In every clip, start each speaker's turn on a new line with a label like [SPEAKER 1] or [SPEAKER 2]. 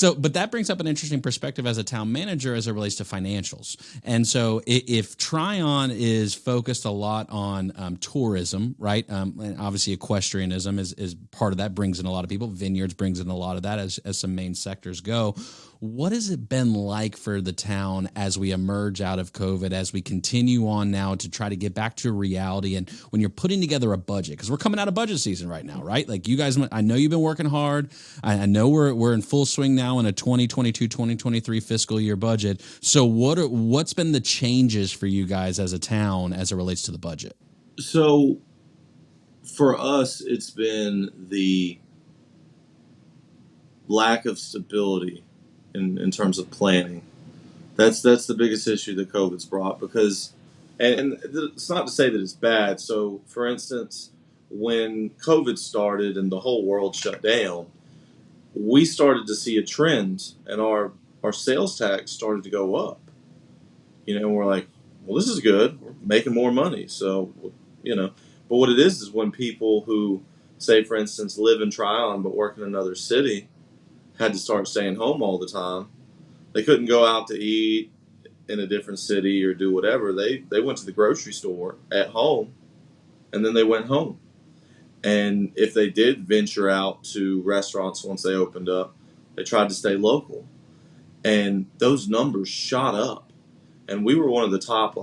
[SPEAKER 1] But that brings up an interesting perspective as a town manager as it relates to financials. And so if Tryon is focused a lot on tourism, right? And obviously equestrianism is part of that, brings in a lot of people. Vineyards brings in a lot of that as some main sectors go. What has it been like for the town as we emerge out of COVID, as we continue on now to try to get back to reality? And when you're putting together a budget, because we're coming out of budget season right now, right? Like you guys, I know you've been working hard. I know we're in full swing now in a 2022-2023 fiscal year budget. So what's been the changes for you guys as a town as it relates to the budget?
[SPEAKER 2] So for us, it's been the lack of stability in terms of planning. That's the biggest issue that COVID's brought, because, and it's not to say that it's bad. So, for instance, when COVID started and the whole world shut down, we started to see a trend, and our sales tax started to go up. We're like, well, this is good. We're making more money. So, but what it is when people who, say, for instance, live in Tryon but work in another city, had to start staying home all the time. They couldn't go out to eat in a different city or do whatever. They went to the grocery store at home, and then they went home. And if they did venture out to restaurants once they opened up, they tried to stay local. And those numbers shot up. And we were one of the top,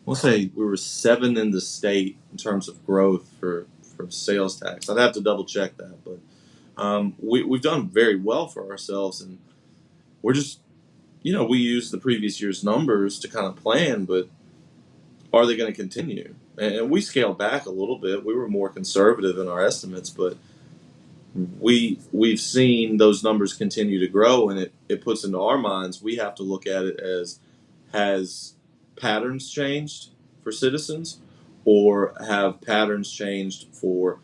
[SPEAKER 2] let's say we were 7 in the state in terms of growth for sales tax. I'd have to double check that, but we've done very well for ourselves, and we're just, we use the previous year's numbers to kind of plan, but are they going to continue? And we scaled back a little bit. We were more conservative in our estimates, but we've seen those numbers continue to grow, and it puts into our minds, we have to look at it as, has patterns changed for citizens, or have patterns changed for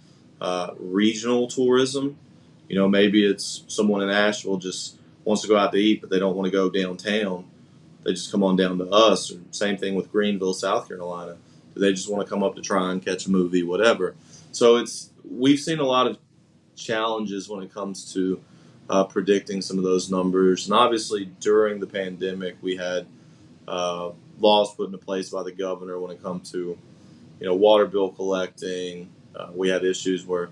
[SPEAKER 2] regional tourism? Maybe it's someone in Asheville just wants to go out to eat, but they don't want to go downtown. They just come on down to us. Or same thing with Greenville, South Carolina. They just want to come up to try and catch a movie, whatever. So we've seen a lot of challenges when it comes to predicting some of those numbers. And obviously, during the pandemic, we had laws put into place by the governor when it comes to, water bill collecting. We had issues where,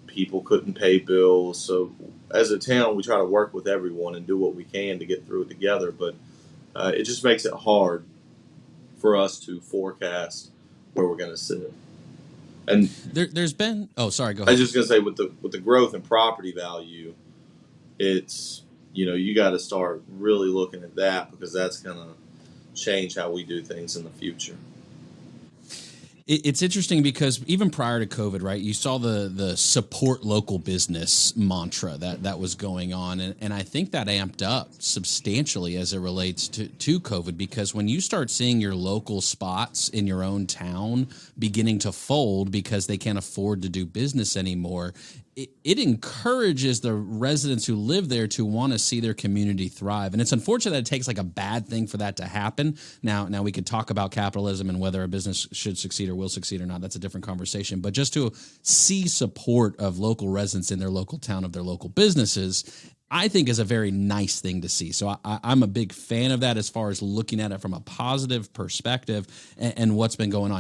[SPEAKER 2] people couldn't pay bills. So as a town, we try to work with everyone and do what we can to get through it together. But it just makes it hard for us to forecast where we're going to sit. And
[SPEAKER 1] there's been, sorry, go ahead.
[SPEAKER 2] I was just going to say, with the growth in property value, it's, you got to start really looking at that, because that's going to change how we do things in the future.
[SPEAKER 1] It's interesting because even prior to COVID, right, you saw the support local business mantra that was going on. And I think that amped up substantially as it relates to COVID, because when you start seeing your local spots in your own town beginning to fold because they can't afford to do business anymore, it encourages the residents who live there to want to see their community thrive. And it's unfortunate that it takes a bad thing for that to happen. Now we could talk about capitalism and whether a business should succeed or will succeed or not. That's a different conversation. But just to see support of local residents in their local town, of their local businesses, I think is a very nice thing to see. So I'm a big fan of that as far as looking at it from a positive perspective and what's been going on.